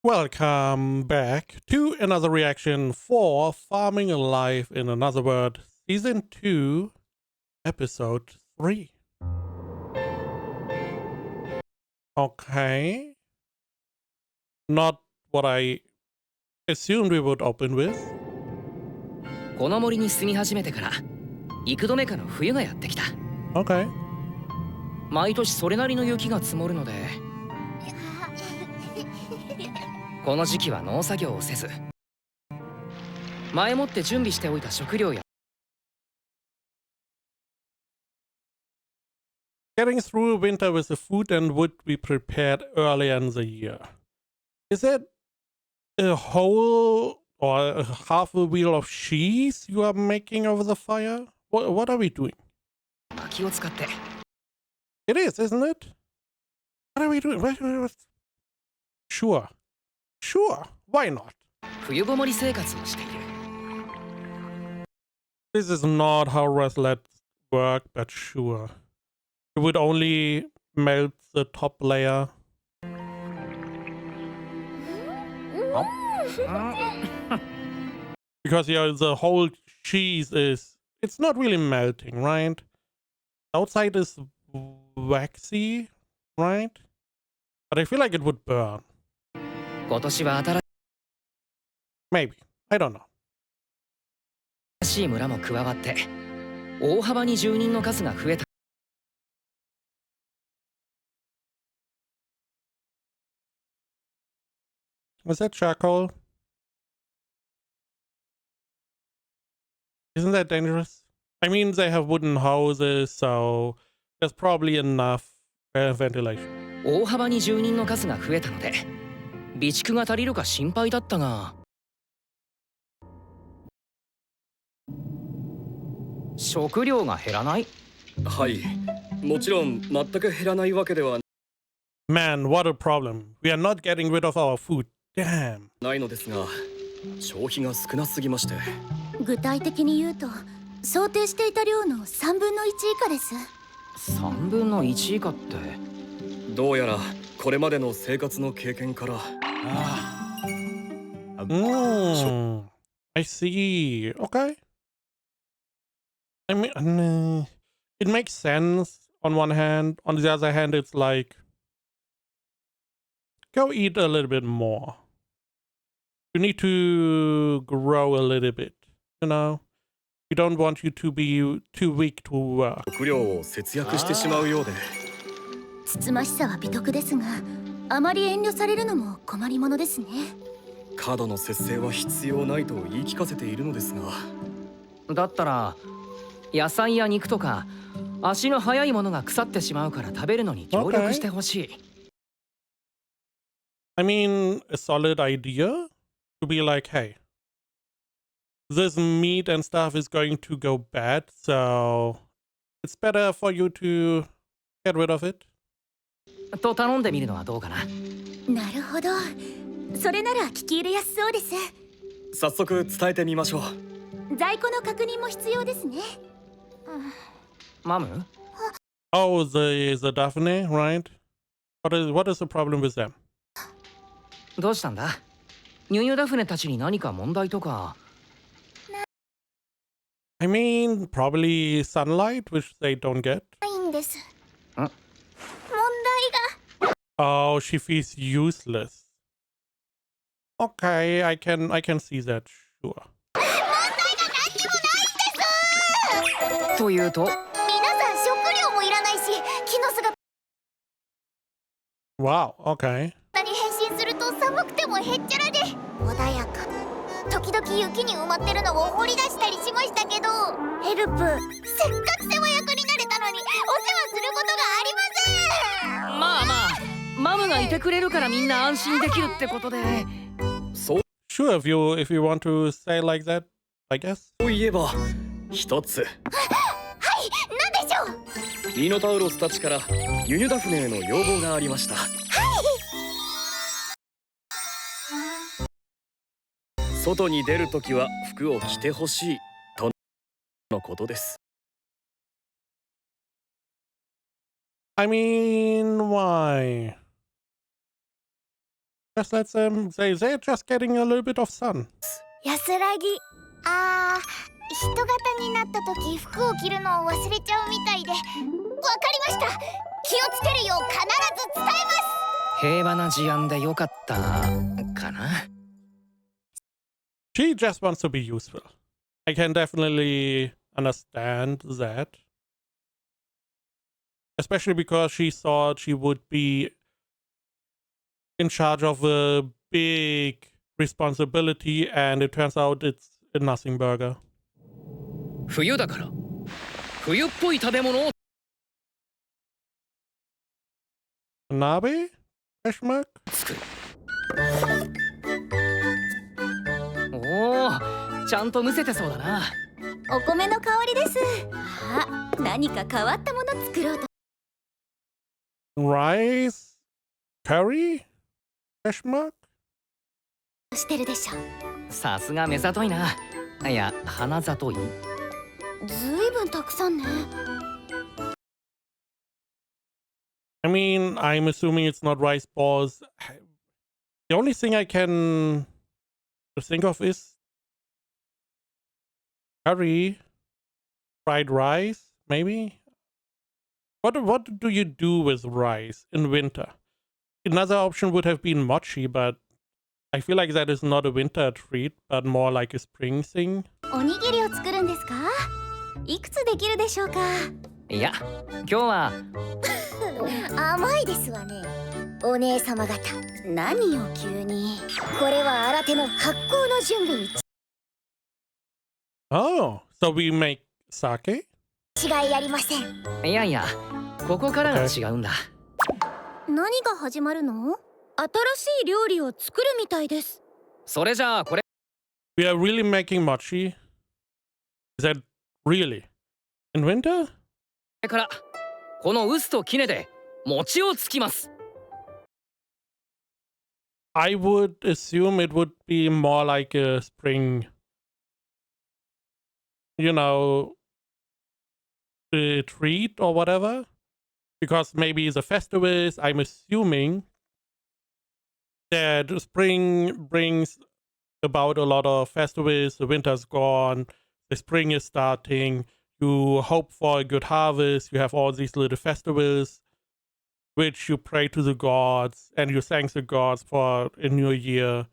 Welcome back to another reaction for Farming Alive in Another World, Season 2, Episode 3. Okay. Not what I assumed we would open with. この森に住み始めてから幾度目かの冬がやってきた。Okay. 毎年それなりの雪が積もるので、この時期は農作業をせず、前もって準備しておいた食料や Getting through winter with the food and wood we prepared earlier in the year. Is it a whole or half a wheel of cheese you are making over the fire? What are we doing? 薪を使って。It is, isn't it? What are we doing? Sure. Sure. Why not? 冬ごもり生活をしている。This is not how Restlets work, but sure. It would only melt the top layer. Because yeah, the whole cheese it's not really melting, right? Outside is waxy, right? But I feel like it would burn. 今年は新 Maybe. I don't know. しい村も加わって大幅に住人の数が増えた。Was that charcoal? Isn't that dangerous? I mean, they have wooden houses, so there's probably enough ventilation. 大幅に住人の数が増えたので、備蓄が足りるか心配だったが、食料が減らない。はい、もちろん全く減らないわけでは Man, what a problem. We are not getting rid of our food. Damn. ないのですが、消費が少なすぎまして。具体的に言うと、想定していた量の3分の1以下です。3分の1以下って。どうやらこれまでの生活の経験から。I see. Okay. I mean, it makes sense on one hand. On the other hand, it's like, go eat a little bit more. You need to grow a little bit, you know? We don't want you to be too weak to work. 食料を節約してしまうようで。つつましさは美徳ですが、あまり遠慮されるのも困りものですね。過度の節制は必要ないと言い聞かせているのですが。だったら野菜や肉とか足の速いものが腐ってしまうから食べるのに協力してほしい。I mean, a solid idea to be like, hey, this meat and stuff is going to go bad, so it's better for you to get rid of it. と頼んでみるのはどうかな。なるほど。それなら聞き入れやすそうです。早速伝えてみましょう。在庫の確認も必要ですね。マム Oh, the Daphne, right? What is the problem with them? どうしたんだ。ニュニュダフネたちに何か問題とか。I mean, probably sunlight, which they don't get. ないんです。問題が。Oh, she feels useless. Okay, I can see that, sure. というと。皆さん食料もいらないし、木の姿 Wow, okay. に変身すると寒くてもへっちゃらで穏やか。時々雪に埋まってるのを掘り出したりしましたけど、ヘルプ、せっかく世話役になれたのにお世話することがありません。まあまあ、マムがいてくれるからみんな安心できるってことで。そう Sure, if you want to say like that, I guess. といえば一つ。はい、なんでしょう。ミノタウロスたちからユニュダフネへの要望がありました。外に出るときは服を着てほしいとのことです。I mean, why? Just let them. They're just getting a little bit of sun. 安らぎ。人型になった時服を着るのを忘れちゃうみたいで。わかりました。気をつけるよう必ず伝えます。平和な事案でよかったかな。 She just wants to be useful. I can definitely understand that. Especially because she thought she would be in charge of a big responsibility, and it turns out it's a nothing burger. 冬だから冬っぽい食べ物を Nabe? Question mark? 作る。おお、ちゃんとむせてそうだな。お米の香りです。何か変わったもの作ろうと。 Rice? Curry? Question mark? してるでしょ。さすが目ざといな。いや、鼻ざとい。ずいぶんたくさんね。I mean, I'm assuming it's not rice balls. The only thing I can think of is curry, fried rice, maybe. What do you do with rice in winter? Another option would have been mochi, but I feel like that is not a winter treat, but more like a spring thing. おにぎりを作るんですか？いくつできるでしょうか？いや、今日は甘いですわね。お姉様方、何を急に。これは新手の発酵の準備に。 Oh, so we make sake? 違いありません。いやいや、ここからが違うんだ。何が始まるの？新しい料理を作るみたいです。それじゃあこれ。 We are really making mochi? Is that really? In winter? これからこの臼と杵で餅をつきます。 I would assume it would be more like a spring, you know, a treat or whatever. Because maybe the festivals, I'm assuming that spring brings about a lot of festivals. The winter's gone, the spring is starting. You hope for a good harvest. You have all these little festivals, which you pray to the gods and you thank the gods for a new year.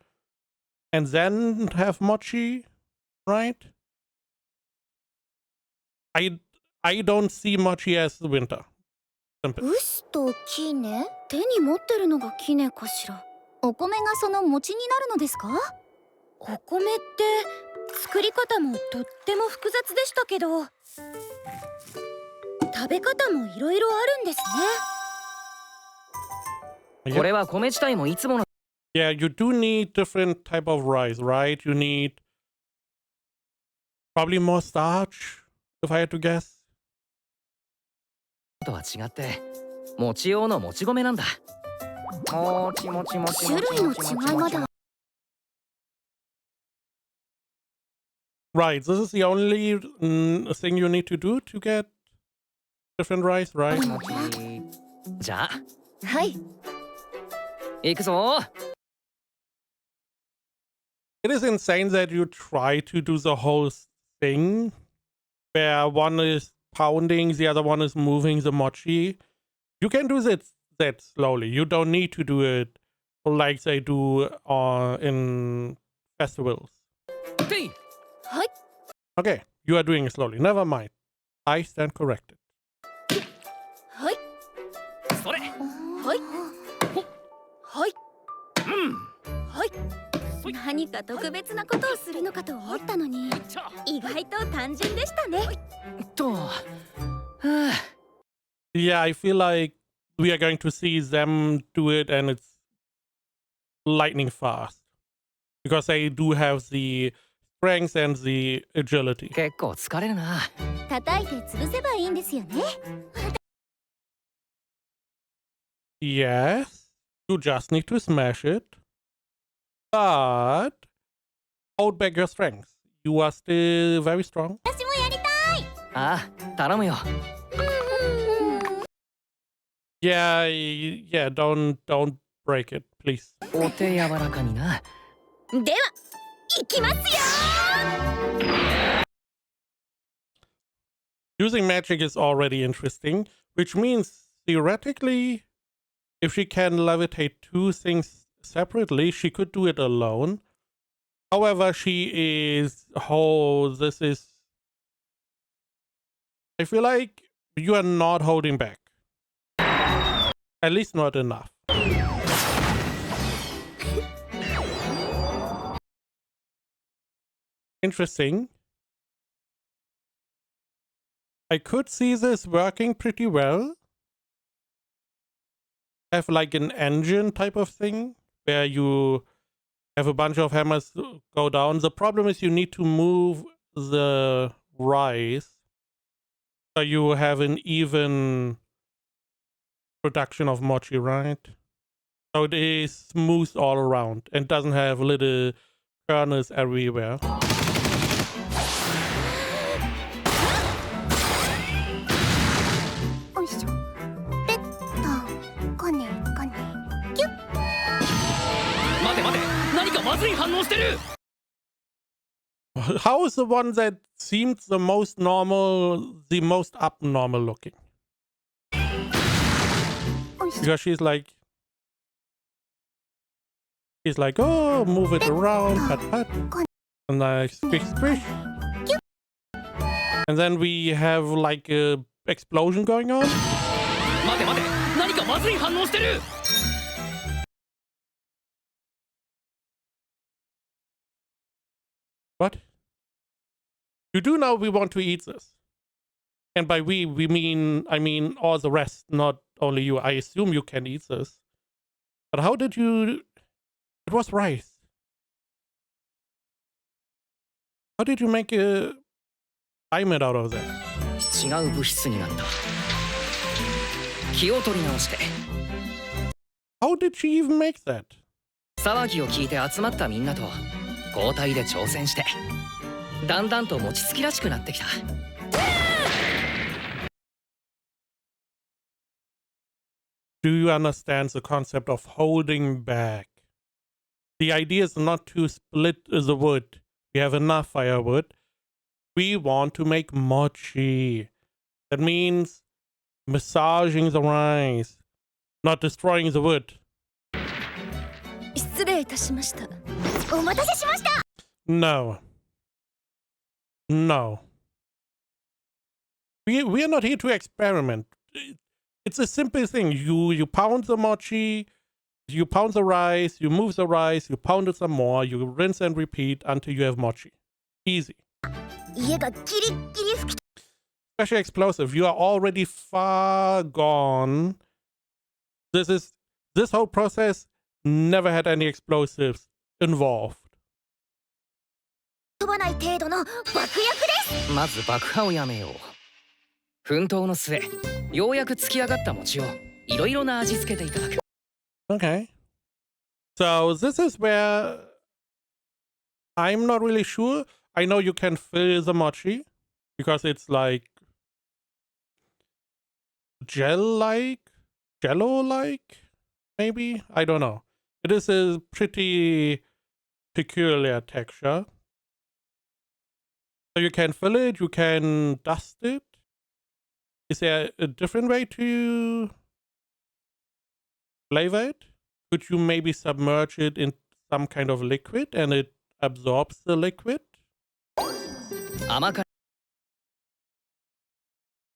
And then have mochi, right? I don't see mochi as the winter. Simple. 臼と杵？手に持ってるのが杵かしら。お米がその餅になるのですか？お米って作り方もとっても複雑でしたけど、食べ方もいろいろあるんですね。 これは米自体もいつもの。 Yeah, you do need different type of rice, right? You need probably more starch, if I had to guess. とは違って餅用のもち米なんだ。もちもちもちもち。種類の違いまで。 Right, this is the only thing you need to do to get different rice, right? じゃあ、はい。行くぞ。 It is insane that you try to do the whole thing where one is pounding, the other one is moving the mochi. You can do that slowly. You don't need to do it like they do in festivals. てい。はい。 Okay, you are doing it slowly. Never mind. I stand corrected. はい。それ。はい。はい。はい。何か特別なことをするのかと思ったのに、意外と単純でしたね。と。Yeah, I feel like we are going to see them do it and it's lightning fast. Because they do have the strength and the agility. 結構疲れるな。叩いて潰せばいいんですよね。 Yes, you just need to smash it. But hold back your strength. You are still very strong. 私もやりたい。ああ、頼むよ。Yeah, don't break it, please. お手柔らかにな。では行きますよ。 Using magic is already interesting, which means theoretically, if she can levitate two things separately, she could do it alone. However, she is... Oh, this is... I feel like you are not holding back. At least not enough. Interesting. I could see this working pretty well. Have like an engine type of thing where you have a bunch of hammers go down. The problem is you need to move the rice so you have an even production of mochi, right? So it is smooth all around and doesn't have little kernels everywhere. How is the one that seems the most normal, the most abnormal looking? Because she's like, oh, move it around, pat pat, and like squish squish. And then we have like a explosion going on. What? You do know we want to eat this. And by we mean, I mean all the rest, not only you. I assume you can eat this. But how did you... It was rice. How did you make a diamond out of that? 違う物質になった。気を取り直して。 How did she even make that? 騒ぎを聞いて集まったみんなと交代で挑戦して、だんだんと餅つきらしくなってきた。 Do you understand the concept of holding back? The idea is not to split the wood. We have enough firewood. We want to make mochi. That means massaging the rice, not destroying the wood. 失礼いたしました。お待たせしました。 No. No. We are not here to experiment. It's a simple thing. You pound the mochi, you pound the rice, you move the rice, you pound it some more, you rinse and repeat until you have mochi. Easy. 家がギリギリ吹き Especially explosive. You are already far gone. This whole process never had any explosives involved. 飛ばない程度の爆薬です。まず爆破をやめよう。奮闘の末、ようやく突き上がった餅をいろいろな味付けていただく。 Okay. So this is where I'm not really sure. I know you can fill the mochi because it's like jello-like, maybe? I don't know. It is a pretty peculiar texture. So you can fill it, you can dust it. Is there a different way to flavor it? Could you maybe submerge it in some kind of liquid and it absorbs the liquid? 甘辛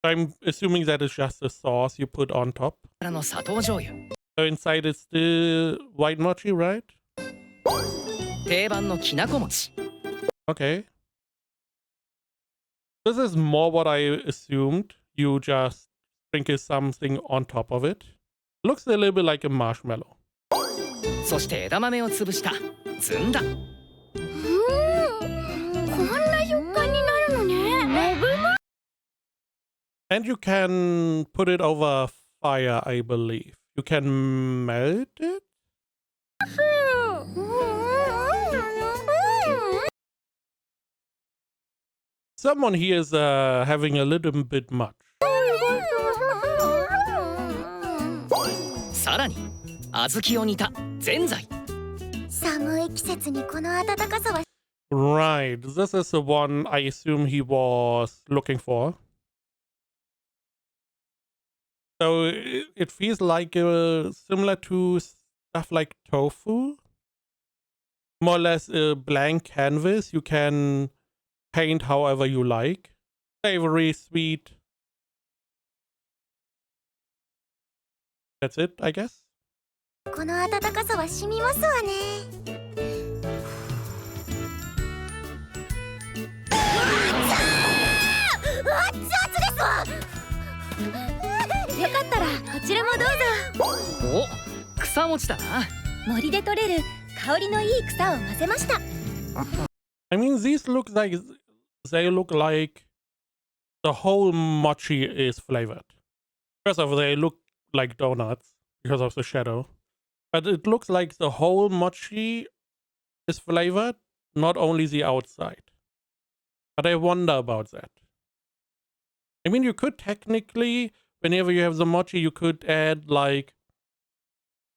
I'm assuming that is just the sauce you put on top. の砂糖醤油。 So inside it's the white mochi, right? 定番のきなこ餅。 Okay. This is more what I assumed. You just sprinkle something on top of it. Looks a little bit like a marshmallow. そして枝豆を潰したずんだ。こんな食感になるのね。And you can put it over fire, I believe. You can melt it? Someone here is having a little bit much. さらに小豆を煮たぜんざい。寒い季節にこの暖かさは Right. This is the one I assume he was looking for. So it feels like similar to stuff like tofu. More or less a blank canvas. You can paint however you like. Savory, sweet. That's it, I guess. この暖かさは染みますわね。熱々ですわ。よかったらこちらもどうぞ。お、草餅だな。森で採れる香りのいい草を混ぜました。I mean, these look like they look like the whole mochi is flavored. First of all, they look like donuts because of the shadow. But it looks like the whole mochi is flavored, not only the outside. But I wonder about that. I mean, you could technically, whenever you have the mochi, you could add, like,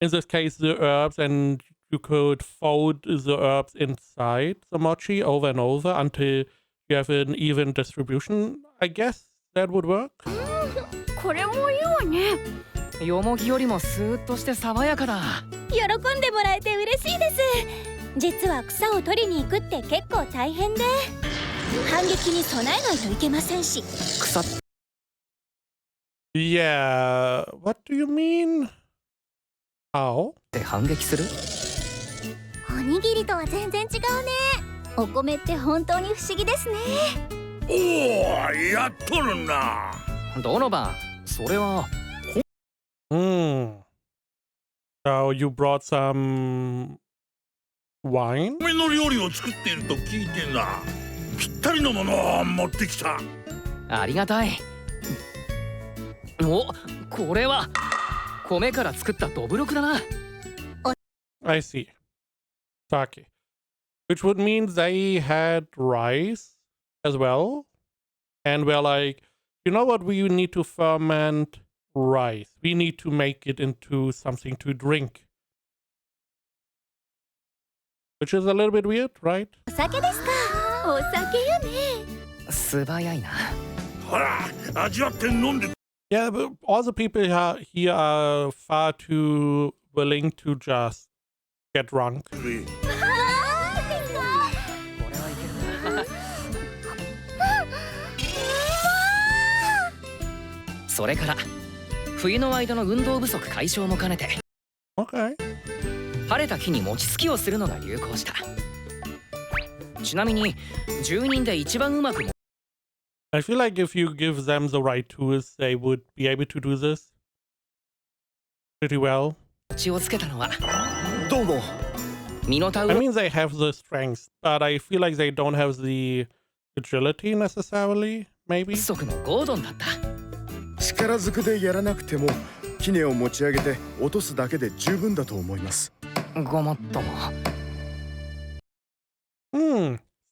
in this case, the herbs, and you could fold the herbs inside the mochi over and over until you have an even distribution. I guess that would work. これもいいわね。よもぎよりもスーッとして爽やかだ。喜んでもらえて嬉しいです。実は草を取りに行くって結構大変で、反撃に備えないといけませんし。草。Yeah, what do you mean? How? って反撃する？おにぎりとは全然違うね。お米って本当に不思議ですね。おお、やっとるな。ドノバン、それは。So you brought some wine? 米の料理を作っていると聞いてな。ぴったりのものを持ってきた。ありがたい。お、これは米から作ったどぶろくだな。I see. Sake. Which would mean they had rice as well. And we're like, you know what? We need to ferment rice. We need to make it into something to drink. Which is a little bit weird, right? お酒ですか。お酒よね。素早いな。ほら、味わって飲んで。Yeah, but all the people here are far too willing to just get drunk. これはいけるな。それから冬の間の運動不足解消も兼ねて、 Okay. 晴れた日に餅つきをするのが流行した。ちなみに住人で一番うまく I feel like if you give them the right tools, they would be able to do this pretty well. 餅をつけたのはどうも。ミノタウ I ロ mean, they have the strength, but I feel like they don't have the agility necessarily, maybe. 族のゴードンだった。力ずくでやらなくても杵を持ち上げて落とすだけで十分だと思います。ごもっとも。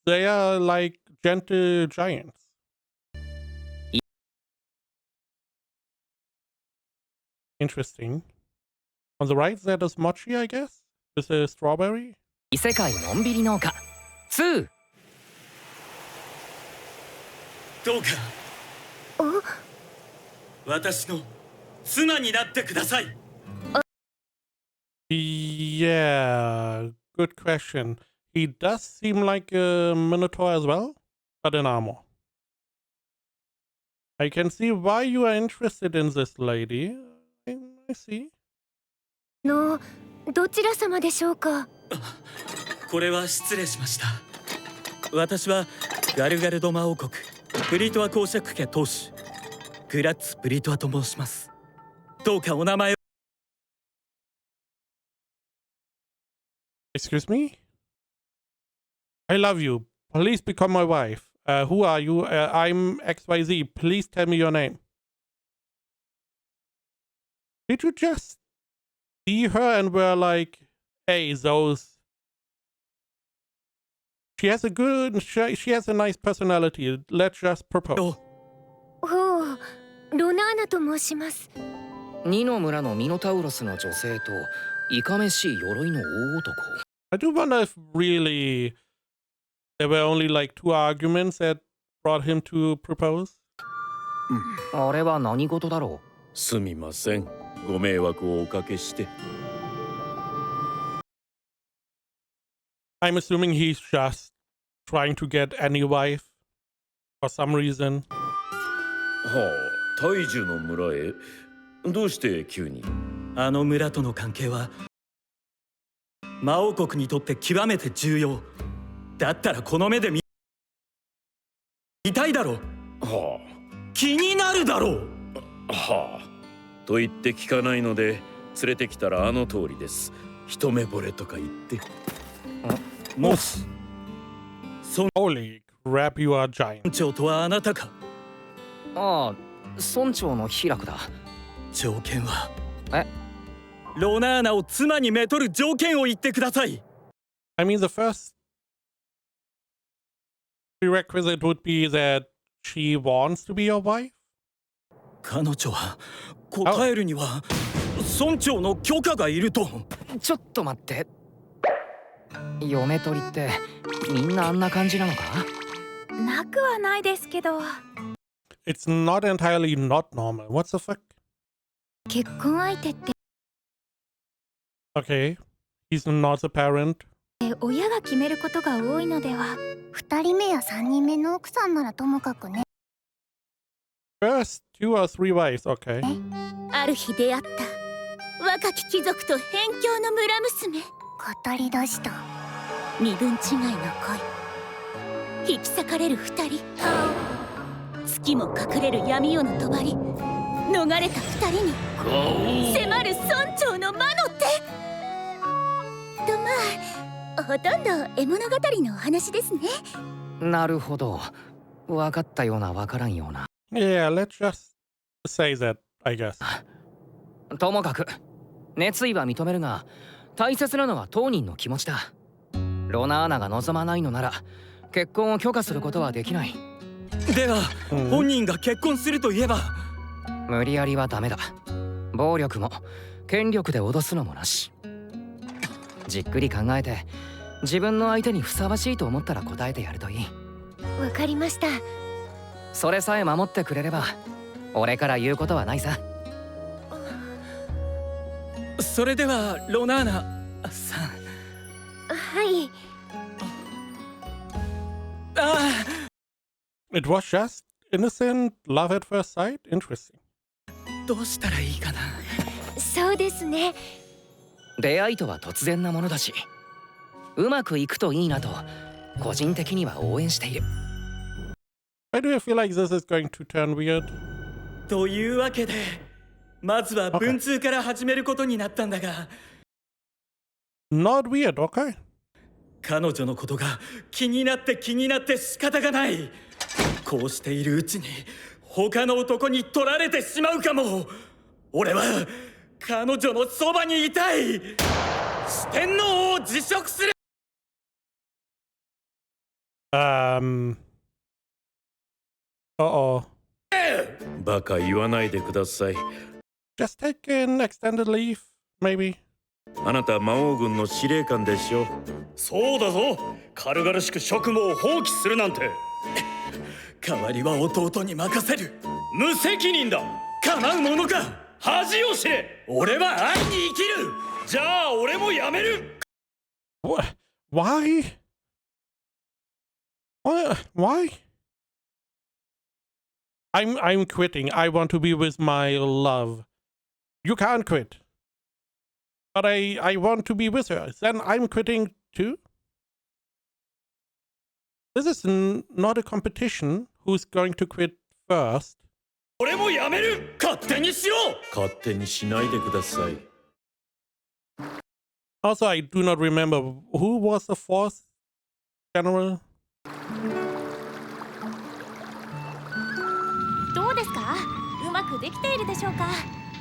They are like gentle giants. Interesting. On the right, that is mochi, I guess? With a strawberry? 異世界のんびり農家2。どうか私の妻になってください。 Yeah, good question. He does seem like a minotaur as well, but in armor. I can see why you are interested in this lady. I see. どちら様でしょうか。これは失礼しました。私はガルガルドマ王国プリトア公爵家当主グラッツ・プリトアと申します。どうかお名前を。 Excuse me? I love you. Please become my wife. Who are you? I'm XYZ. Please tell me your name. Did you just see her and were like, hey, those... She has a nice personality. Let's just propose. ほう、ロナーナと申します。2の村のミノタウロスの女性といかめしい鎧の大男。 I do wonder if really there were only like 2 arguments that brought him to propose. あれは何事だろすみません。ご迷惑をおかけして。I'm assuming he's just trying to get any wife for some reason. はあ、大樹の村へ。どうして急に？あの村との関係は魔王国にとって極めて重要だったらこの目で見たいだろう。は気になるだろう。あ、はあ。と言って聞かないので、連れてきたらあの通りです。一目惚れとか言って。もし村 Holy crap, you are giant. 長とはあなたか。う。ああ、村長のヒラクだ。条件はえ？ロナーナを妻にめとる条件を言ってください。 I mean, the first prerequisite would be that she wants to be your wife. 彼女は答えるには村長の許可がいると。ちょっと待って。嫁取りってみんなあんな感じなのか？なくはないですけど、 It's not entirely not normal. What the fuck? 結婚相手って Okay, he's not a parent. 親が決めることが多いのでは。2人目や3人目の奥さんならともかくね。 First 2 or 3 wives, okay. ある日出会った若き貴族と辺境の村娘。語り出した身分違いの恋。引き裂かれる2人。月も隠れる闇夜の帳。逃れた2人に迫る村長の魔の手と、まあほとんど絵物語のお話ですね。なるほど。分かったような分からんような。 Yeah, let's just say that, I guess. ともかく熱意は認めるが、大切なのは当人の気持ちだ。ロナーナが望まないのなら結婚を許可することはできない。では、本人が結婚すると言えば。無理やりはダメだ。暴力も権力で脅すのもなし。じっくり考えて自分の相手にふさわしいと思ったら答えてやるといい。わかりました。それさえ守ってくれれば俺から言うことはないさ。それではロナーナさん。はい。ああ、 It was just innocent love at first sight? Interesting. どうしたらいいかな。そうですね。出会いとは突然なものだし、うまくいくといいなと個人的には応援している。Why do I feel like this is going to turn weird? というわけでまずは文通から始めることになったんだが、Not weird, okay. 彼女のことが気になって仕方がない。こうしているうちに他の男に取られてしまうかも。俺は彼女のそばにいたい。四天王を辞職する。Uh-oh. バカ言わないでください。 Just take an extended leave, maybe. あなた魔王軍の司令官でしょ。そうだぞ。軽々しく職務を放棄するなんて。代わりは弟に任せる。無責任だ。叶うものか。恥を知れ。俺は愛に生きる。じゃあ俺も辞める。Why? Why? I'm quitting. I want to be with my love. You can't quit. But I want to be with her. Then I'm quitting too? This is not a competition. Who's going to quit first? 俺も辞める。勝手にしろ。勝手にしないでください。Also, I do not remember who was the fourth general. どうですか？うまくできているでしょうか？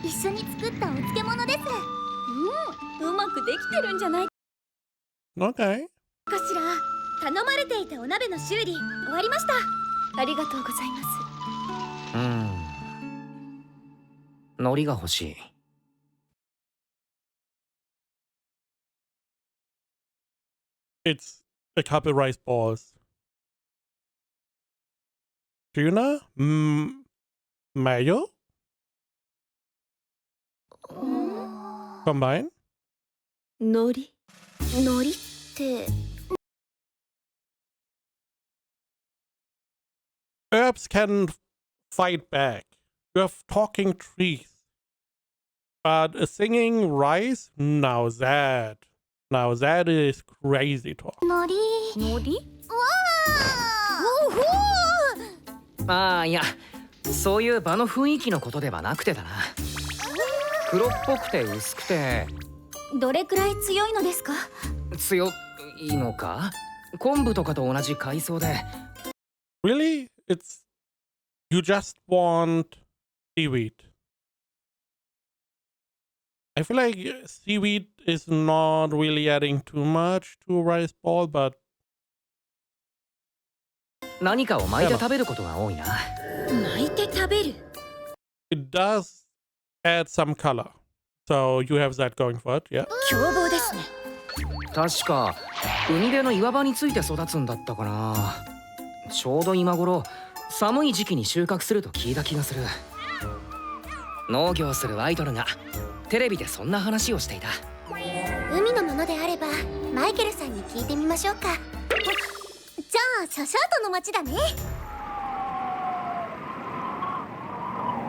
一緒に作ったお漬物です。うまくできてるんじゃない Okay. かしら。頼まれていたお鍋の修理終わりました。ありがとうございます。海苔が欲しい。it's a couple rice balls. Tuna? Mayo? Combine? 海苔って Herbs can fight back. You have talking trees. But a singing rice? Now that is crazy talk. 海苔わあああ、いや、そういう場の雰囲気のことではなくてだな。黒っぽくて薄くてどれくらい強いのですか？強いのか？昆布とかと同じ海藻で。Really? It's you just want seaweed. I feel like seaweed is not really adding too much to a rice ball, but 何かを巻いて食べることが多いな。巻いて食べる it does add some color. So you have that going for it, yeah? 凶暴ですね。確か海辺の岩場について育つんだったかな。ちょうど今頃寒い時期に収穫すると聞いた気がする。農業するアイドルがテレビでそんな話をしていた。海のものであればマイケルさんに聞いてみましょうか。じゃあシャシャートの町だね。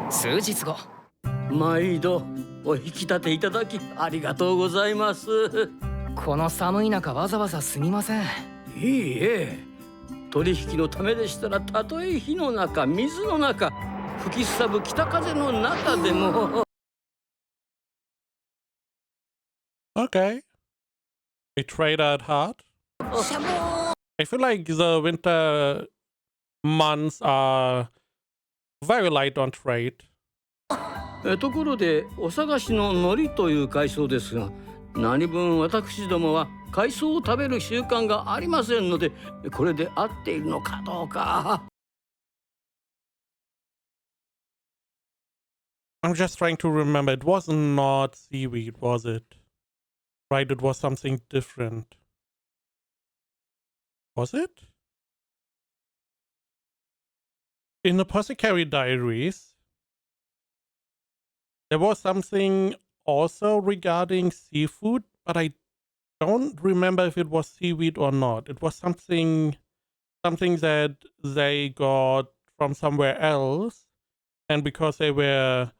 数日後。毎度お引き立ていただきありがとうございます。この寒い中わざわざすみません。いいえ、取引のためでしたらたとえ火の中水の中吹きすさぶ北風の中でも。Okay. We trade out hard. I feel like the winter months are very light on trade. ところでお探しの海苔という海藻ですが、何分私どもは海藻を食べる習慣がありませんので、これで合っているのかどうか。I'm just trying to remember. It was not seaweed, was it? Right, it was something different. Was it? In Apothecary Diaries, there was something also regarding seafood, but I don't remember if it was seaweed or not. It was something that they got from somewhere else, and because they were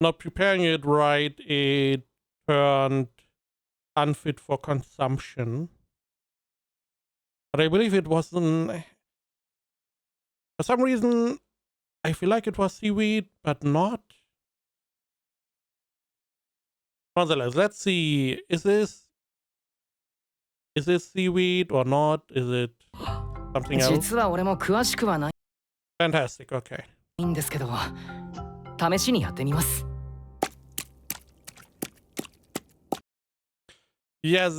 not preparing it right, it turned unfit for consumption. But I believe it wasn't. For some reason, I feel like it was seaweed, but not. Nonetheless, let's see. Is this seaweed or not? Is it something else? 実は俺も詳しくはない Fantastic. Okay. んですけど、試しにやってみます。Yes,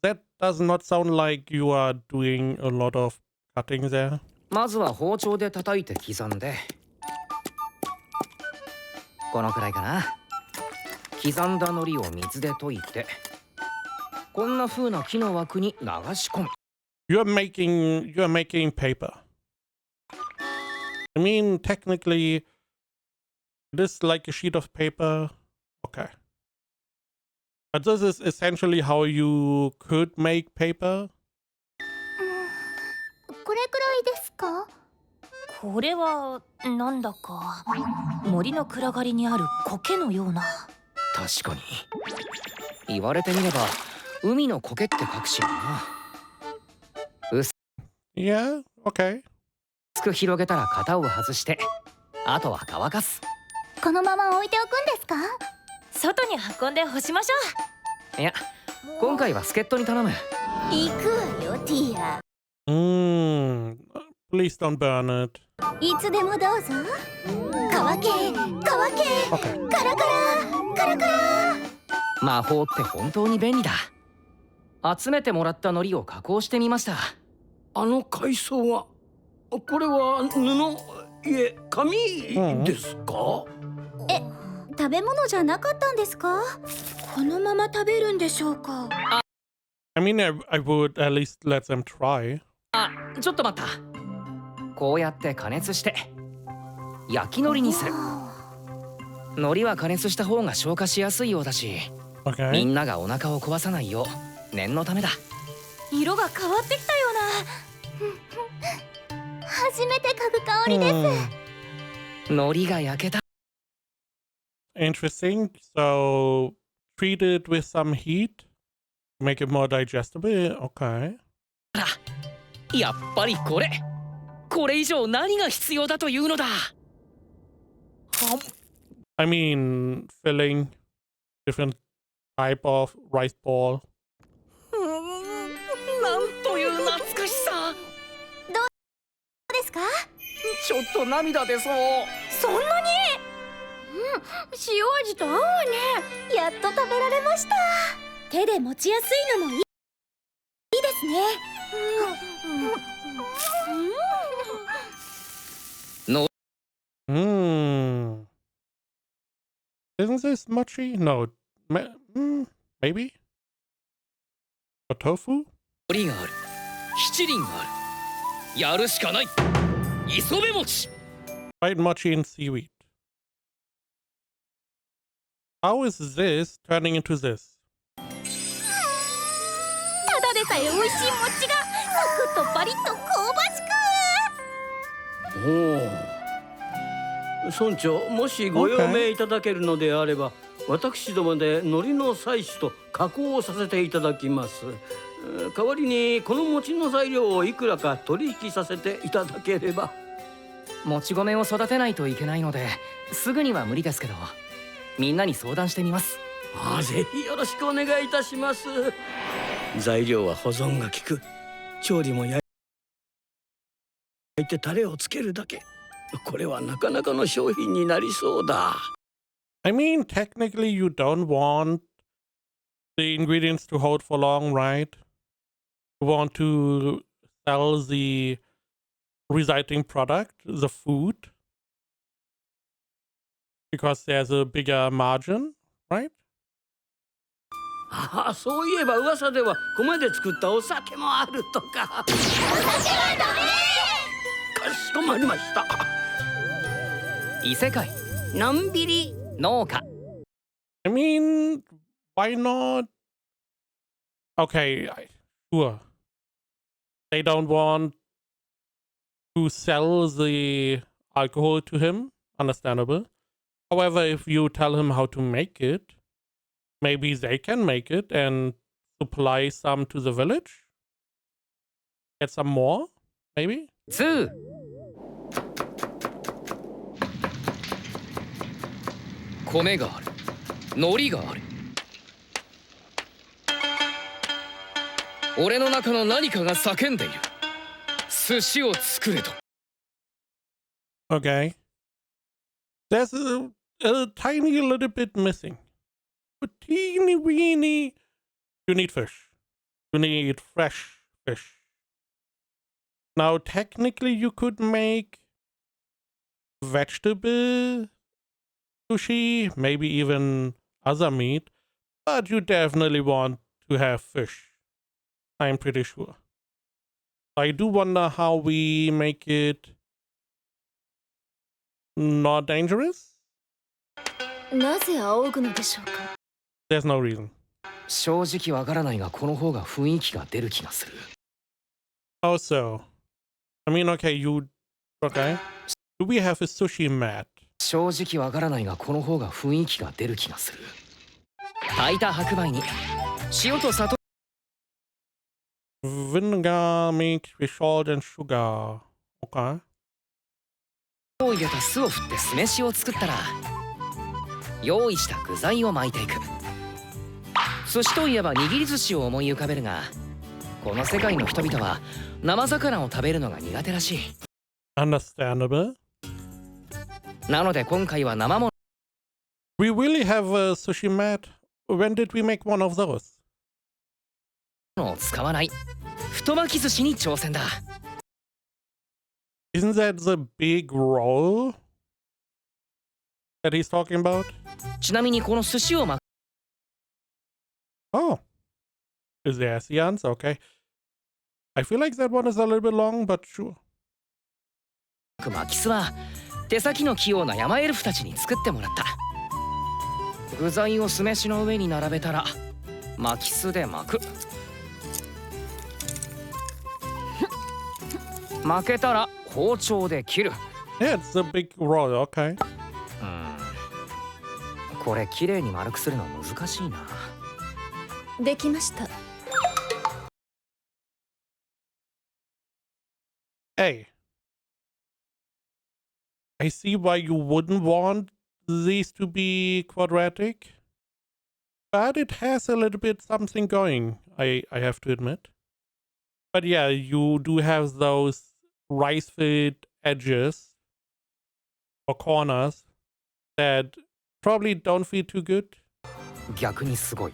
that does not sound like you are doing a lot of cutting there. まずは包丁で叩いて刻んで、このくらいかな。刻んだ海苔を水で溶いて、こんな風な木の枠に流し込む。You're making paper. I mean, technically, it is like a sheet of paper. Okay. But this is essentially how you could make paper. これくらいですか？これはなんだか森の暗がりにある苔のような。確かに。言われてみれば海の苔って書くしな。薄 Yeah, okay. く広げたら型を外して、あとは乾かす。このまま置いておくんですか？外に運んで干しましょいや、今回は助っ人に頼む。行くわよ、ティア。Please don't burn it. いつでもどうぞ。乾け、乾け、カラカラ、カラカラ。魔法って本当に便利だ。集めてもらった海苔を加工してみました。あの海藻は、これは布、いえ紙ですか？食べ物じゃなかったんですか？このまま食べるんでしょうか？ I mean, I would at least let them try. ちょっと待った。こうやって加熱して焼き海苔にする。海苔は加熱した方が消化しやすいようだし、み Okay. んながお腹を壊さないよう念のためだ。色が変わってきたような。初めて嗅ぐ香りです。Hmm. 海苔が焼けた。 Interesting. So treat it with some heat, make it more digestible. Okay. やっぱりこれ以上何が必要だというのだ。 I mean, filling different type of rice ball. なんという懐かしさ。どうですか？ちょっと涙出そう。そんなに？塩味と合うわね。やっと食べられました。手で持ちやすいのもいいですね。Hmm. Isn't this mochi? No. Maybe? Or tofu? 海苔がある。七輪がある。やるしかない。磯辺餅。 Fried mochi and seaweed. How is this turning into this? ただでさえ美味しい餅がサクッとパリッと香ばしく。おお、村長、もしご用命いただけるのであれば、私どもで海苔の採取と加工をさせていただきます。代わりにこの餅の材料をいくらか取引させていただければ。もち米を育てないといけないのですぐには無理ですけど、みんなに相談してみます。ぜひよろしくお願いいたします。材料は保存が効く。調理も焼いてタレをつけるだけ。これはなかなかの商品になりそうだ。I mean, technically, you don't want the ingredients to hold for long, right? You want to sell the resulting product, the food, because there's a bigger margin, right? そういえば噂では米で作ったお酒もあるとか。お酒はダメ！かしこまりました。異世界のんびり農家。 I mean, why not? Okay, sure. They don't want to sell the alcohol to him, understandable. However, if you tell him how to make it, maybe they can make it and supply some to the village? Get some more, maybe? 2米がある。海苔がある。俺の中の何かが叫んでいる。寿司を作れと。 Okay. There's a tiny little bit missing. A teeny weeny. You need fish. You need fresh fish. Now, technically, you could make vegetable sushi, maybe even other meat, but you definitely want to have fish. I'm pretty sure. I do wonder how we make it not dangerous? なぜ仰ぐのでしょうか。 There's no reason. 正直わからないがこの方が雰囲気が出る気がする。 How so? I mean, okay, okay. Do we have a sushi mat? 正直わからないがこの方が雰囲気が出る気がする。炊いた白米に塩と砂糖 Vinegar mixed with salt and sugar. Okay. を入れた酢を振って酢飯を作ったら、用意した具材を巻いていく。寿司といえば握り寿司を思い浮かべるが、この世界の人々は生魚を食べるのが苦手らしい。 Understandable. なので今回は生も We really have a sushi mat. When did we make one of those? のを使わない太巻き寿司に挑戦だ。 Isn't that the big roll that he's talking about? ちなみにこの寿司を巻く Oh. is the ASEANs. Okay. I feel like that one is a little bit long, but sure. 巻き巣は手先の器用な山エルフたちに作ってもらった。具材を酢飯の上に並べたら巻き巣で巻く。巻けたら包丁で切る。Yeah, it's a big roll. Okay. これ綺麗に丸くするの難しいな。できました。Hey, I see why you wouldn't want these to be quadratic, but it has a little bit something going, I have to admit. But yeah, you do have those rice fit edges or corners that probably don't feel too good. 逆にすごい。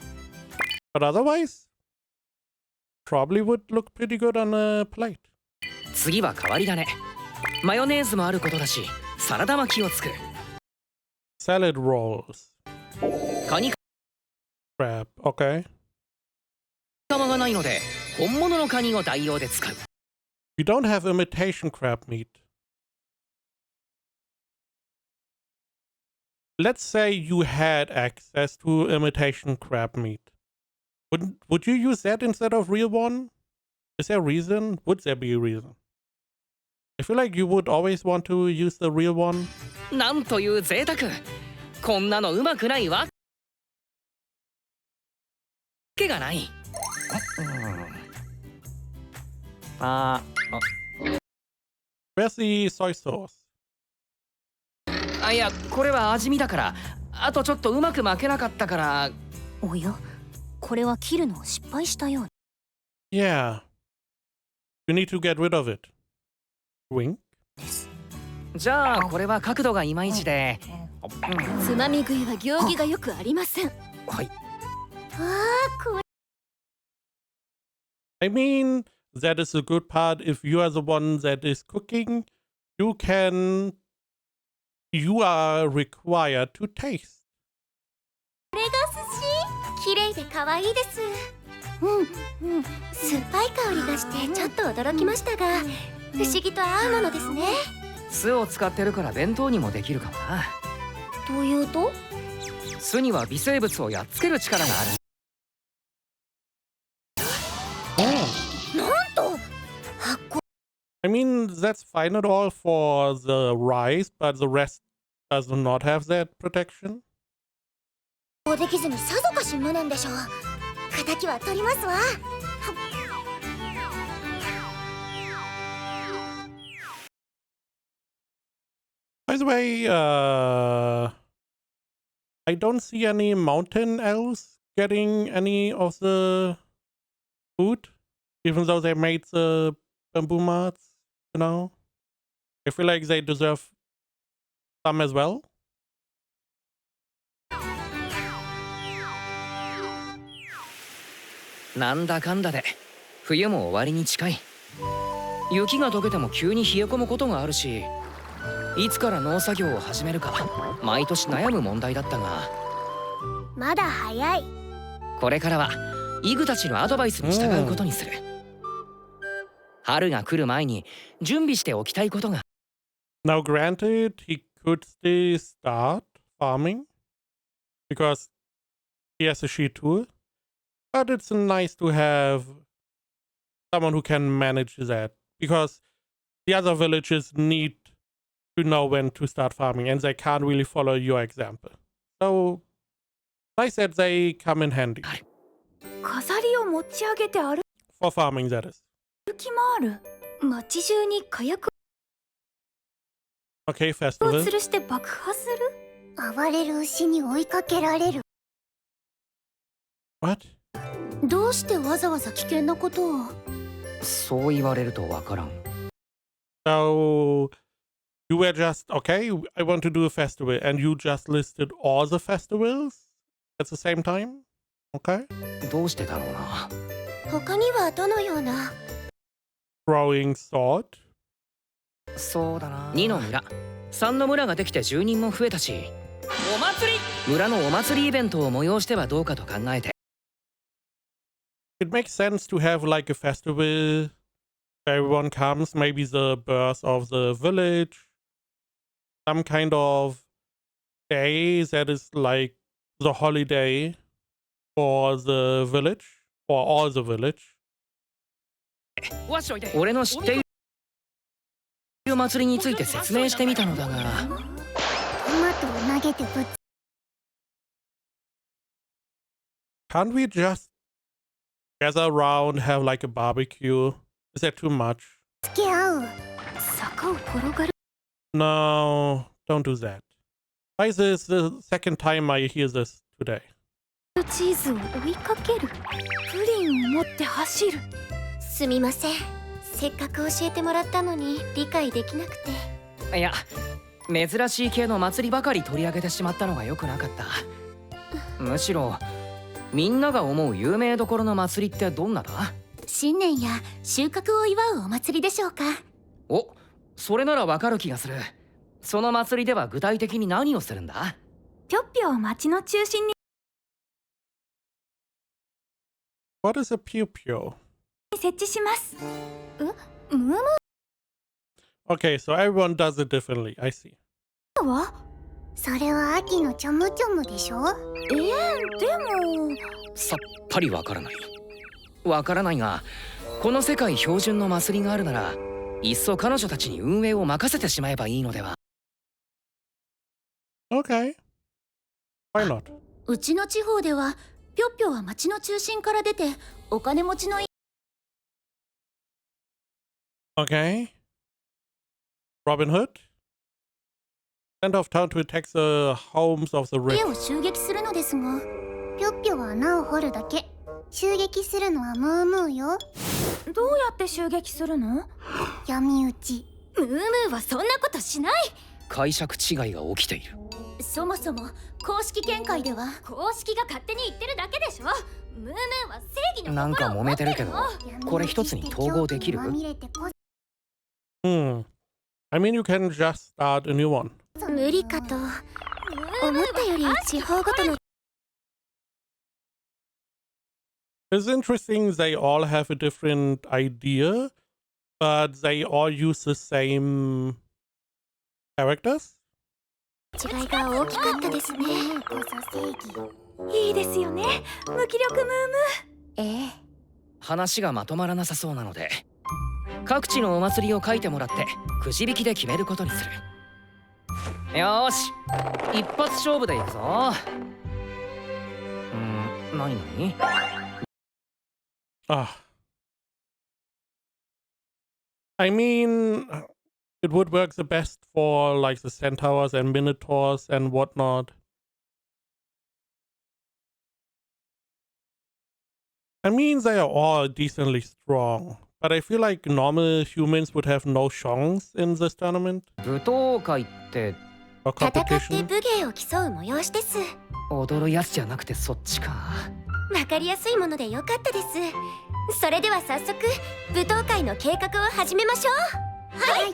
But otherwise, probably would look pretty good on a plate. 次は変わりだね。マヨネーズもあることだし、サラダ巻きを作る。Salad rolls. カニ Crab. Okay. カマがないので、本物のカニを代用で使う。We don't have imitation crab meat. Let's say you had access to imitation crab meat. Would you use that instead of real one? Is there a reason? Would there be a reason? I feel like you would always want to use the real one. なんという贅沢。こんなのうまくないわけがない。Where's the soy sauce? いや、これは味見だから。あとちょっとうまく巻けなかったから。おや、これは切るのを失敗したよう。Yeah. You need to get rid of it. Wink. じゃあこれは角度がいまいちで。つまみ食いは行儀がよくありません。はい。これ。I mean, that is a good part. If you are the one that is cooking, you are required to taste. これが寿司。綺麗で可愛いです。酸っぱい香りがしてちょっと驚きましたが、不思議と合うものですね。酢を使ってるから弁当にもできるかもな。というと？酢には微生物をやっつける力がある。なんと発酵。I mean, that's fine at all for the rice, but the rest does not have that protection. できずにさぞかし無念でしょう。敵は取りますわ。By the way, I don't see any mountain elves getting any of the food, even though they made the bamboo mats, you know? I feel like they deserve some as well. なんだかんだで冬も終わりに近い。雪が溶けても急に冷え込むことがあるし、いつから農作業を始めるか毎年悩む問題だったが、まだ早い。これからはイグたちのアドバイスに従うことにする。春が来る前に準備しておきたいことが。Now, granted, he could still start farming because he has a sheet tool, but it's nice to have someone who can manage that because the other villages need to know when to start farming and they can't really follow your example. So, nice that they come in handy. 飾りを持ち上げて歩 For farming, that is. き回る。街中に火薬 Okay, を festival. 吊るして爆破する。暴れる牛に追いかけられる。What? どうしてわざわざ危険なことを。そう言われるとわからん。So, you were just, okay, I want to do a festival, and you just listed all the festivals at the same time? Okay. どうしてだろうな。他にはどのような。Throwing sword. そうだな。2の村、3の村ができて住人も増えたし、お祭り村のお祭りイベントを催してはどうかと考えて。it makes sense to have like a festival where everyone comes, maybe the birth of the village, some kind of day that is like the holiday for the village, for all the village. 俺の知っている祭りについて説明してみたのだが。トマトを投げてぶつ Can't we just gather around, have like a barbecue? Is that too much? け合う。坂を転がる。 No, don't do that. Why is this the second time I hear this today? チーズを追いかける。プリンを持って走る。すみません。せっかく教えてもらったのに理解できなくて。いや、珍しい系の祭りばかり取り上げてしまったのが良くなかった。むしろみんなが思う有名どころの祭りってどんなだ？新年や収穫を祝うお祭りでしょうか。お、それならわかる気がする。その祭りでは具体的に何をするんだ？ぴょっぴょを町の中心に What is a pew pew? 設置します。ムーム Okay, so everyone does it differently. I see. ーは？それは秋のチョムチョムでしょ？でもさっぱりわからない。わからないが、この世界標準の祭りがあるなら、いっそ彼女たちに運営を任せてしまえばいいのでは。Okay. Why not? うちの地方ではぴょっぴょは町の中心から出てお金持ちの Okay. Robin Hood? Sent off town to attack the homes of the 家 rich. を襲撃するのですが、ぴょっぴょは穴を掘るだけ。襲撃するのはムームーよ。どうやって襲撃するの？闇討ち。ムームーはそんなことしない。解釈違いが起きている。そもそも公式見解では公式が勝手に言ってるだけでしょ。ムームーは正義のなんか揉めてるけど、これ一つに統合できる？ I mean, you can just start a new one. 無理かと。思ったより地方ごとの It's interesting they all have a different idea, but they all use the same characters. 違いが大きかったですね。いいですよね。無気力ムーム。ええ。話がまとまらなさそうなので、各地のお祭りを書いてもらってくじ引きで決めることにする。よーし、一発勝負でいくぞ。何？ I mean, it would work the best for like the centaurs and minotaurs and whatnot. I mean, they are all decently strong, but I feel like normal humans would have no chance in this tournament 舞踏会って or 戦って competition. 武芸を競う催しです。踊るやつじゃなくてそっちか。わかりやすいものでよかったです。それでは早速舞踏会の計画を始めましょう。はい。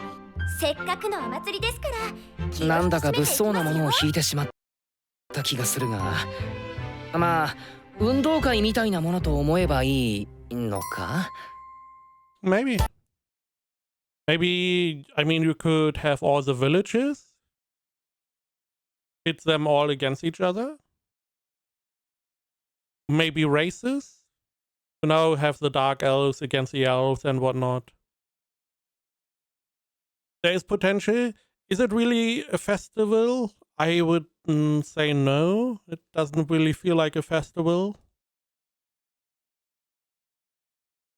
せっかくのお祭りですから。なんだか物騒なものを引いてしまった気がするが、まあ運動会みたいなものと思えばいいのか？ Maybe. Maybe, I mean, you could have all the villages, pit them all against each other. Maybe races. You know, have the dark elves against the elves and whatnot. There is potential. Is it really a festival? I would say no. It doesn't really feel like a festival.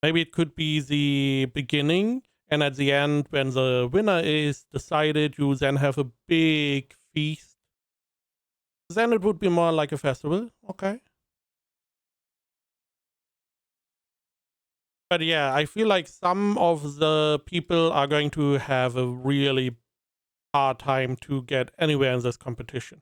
Maybe it could be the beginning, and at the end, when the winner is decided, you then have a big feast. Then it would be more like a festival. Okay. But yeah, I feel like some of the people are going to have a really hard time to get anywhere in this competition.